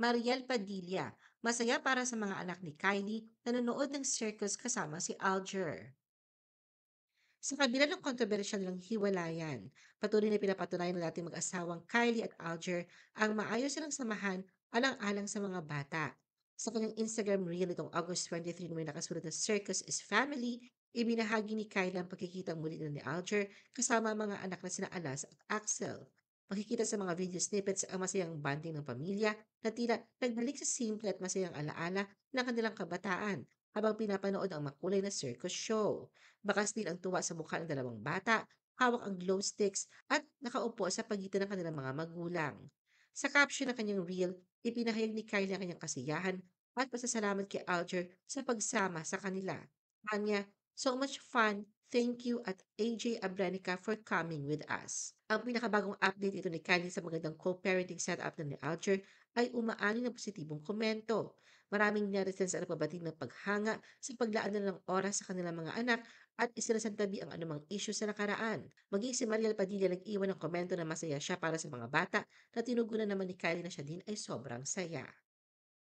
Mariel Padilla, masaya para sa mga anak ni Kylie na nanonood ng circus kasama si Alger. Sa kabila ng kontrobersyal ng hiwalayan, patuloy na pinapatunayan ng dating mag-asawang Kylie at Alger ang maayos silang samahan alang-alang sa mga bata. Sa kanyang Instagram reel nitong August 23 na may nakasulat na Circus is Family, ibinahagi ni Kylie ang pagkikitang muli nila ni Alger kasama ang mga anak na sina Alas at Axel. Makikita sa mga video snippets ang masayang banding ng pamilya na tila nagbalik sa simple at masayang alaala ng kanilang kabataan habang pinapanood ang makulay na circus show. Bakas din ang tuwa sa mukha ng dalawang bata, hawak ang glow sticks at nakaupo sa pagitan ng kanilang mga magulang. Sa caption ng kanyang reel, ipinahayag ni Kylie ang kanyang kasiyahan at pasasalamat kay Alger sa pagsama sa kanila. Kanya, so much fun, thank you at AJ Abrenica for coming with us. Ang pinakabagong update ito ni Kylie sa magandang co-parenting setup na ni Alger ay umaani ng positibong komento. Maraming netizens ang nagpabati ng paghanga sa paglaan nila ng oras sa kanilang mga anak at isinasantabi ang anumang issue sa nakaraan. Maging si Mariel Padilla nag-iwan ng komento na masaya siya para sa mga bata na tinugunan naman ni Kylie na siya din ay sobrang saya.